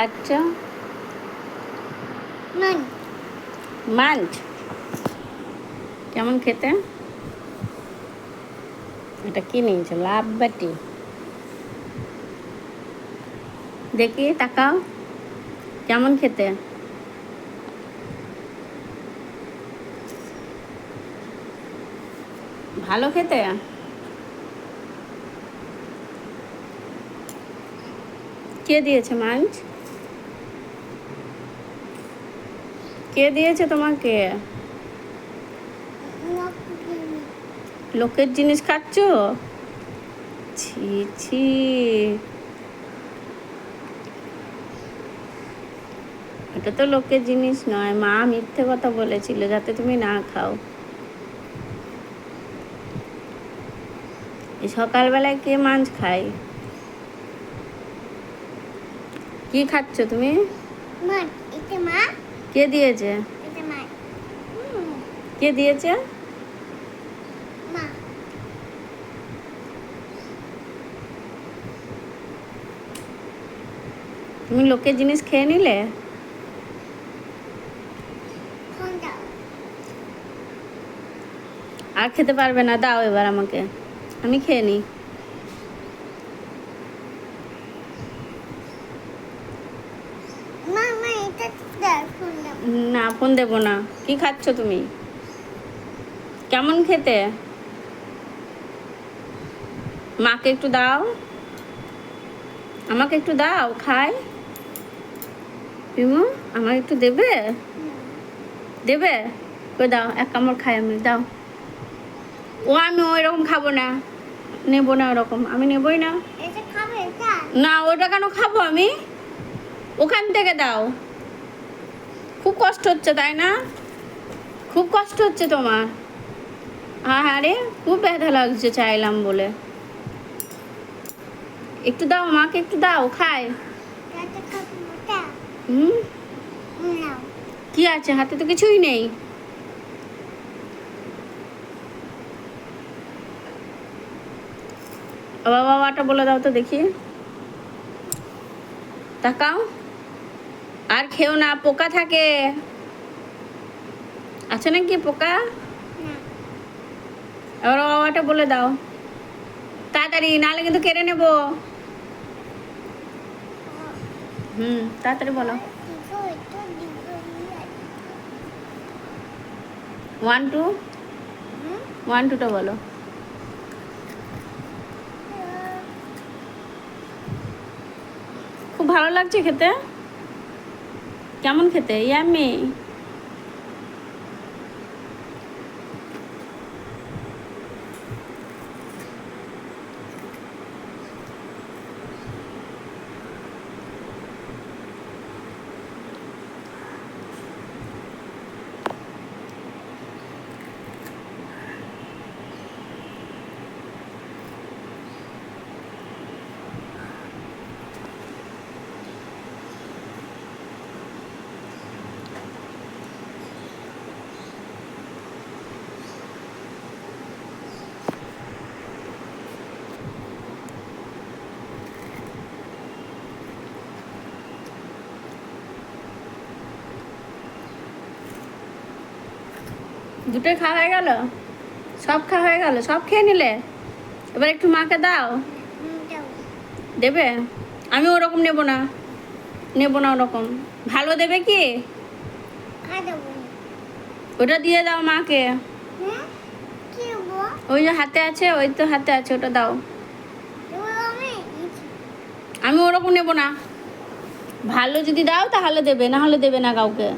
আচ্ছা, মান মাঞ্চ কেমন খেতে? এটা কি নিয়েছে? লাভ বাটি। দেখি, তাকাও কেমন খেতে। ভালো খেতে? কে দিয়েছে মাঞ্চ? কে দিয়েছে তোমাকে? লোকের জিনিস খাচ্ছ? ছি ছি, এটা তো লোকের জিনিস নয়। মা মিথ্যে কথা বলেছিল যাতে তুমি না খাও। এই সকালবেলায় কে মাছ খায়? কি খাচ্ছ তুমি? মান এটা মা কে দিয়েছে? এটা মা কে দিয়েছে? মা তুমি লোকের জিনিস খেয়ে নিলে? ফোন দাও। আর খেতে পারবে না, দাও এবার আমাকে, আমি খেয়ে নিই। মা মা এটা দাও, ফোন দাও। না, ফোন দেবো না। কি খাচ্ছ তুমি? কেমন খেতে? মাকে একটু দাও, আমাকে একটু দাও, খাই। পিমু, আমাকে একটু দেবে? দেবে? কই দাও, এক কামড় খাই আমি, দাও। ও আমি ওই রকম খাবো না, নেবো না ওরকম, আমি নেবই না। এটা খাবে এটা? না, ওটা কেন খাবো আমি? ওখান থেকে দাও। খুব কষ্ট হচ্ছে তাই না? খুব কষ্ট হচ্ছে তোমার? আরে খুব ব্যথা লাগছে চাইলাম বলে। একটু দাও, মাকে একটু দাও, খাই। এটা খাবে ওটা? হুম, নাও। কি আছে হাতে? তো কিছুই নেই। বাবাটা বলে দাও তো দেখি। তাকাও, আর খেও না, পোকা থাকে। আছে নাকি পোকা? না এবার বাবাটা বলে দাও তাড়াতাড়ি, নাহলে কিন্তু কেড়ে নেব। তাড়াতাড়ি বলো। দিগো এটা দিগো 1 2, 1 2টা বলো। খুব ভালো লাগছে খেতে? কেমন খেতে? ইয়াম্মি। দুটোই খাওয়া হয়ে গেল? সব খাওয়া হয়ে গেল? সব খেয়ে নিলে? এবার একটু মাকে দাও। দাও। দেবে? আমি ওরকম নেব না, নেব না ওরকম। ভালো দেবে কি? দেবো। ওটা দিয়ে দাও মাকে। কি দেবো? ওই যে হাতে আছে, ওই তো হাতে আছে, ওটা দাও। দেবো আমি? আমি ওরকম নেব না। ভালো যদি দাও তাহলে দেবে, না হলে দেবে না কাউকে।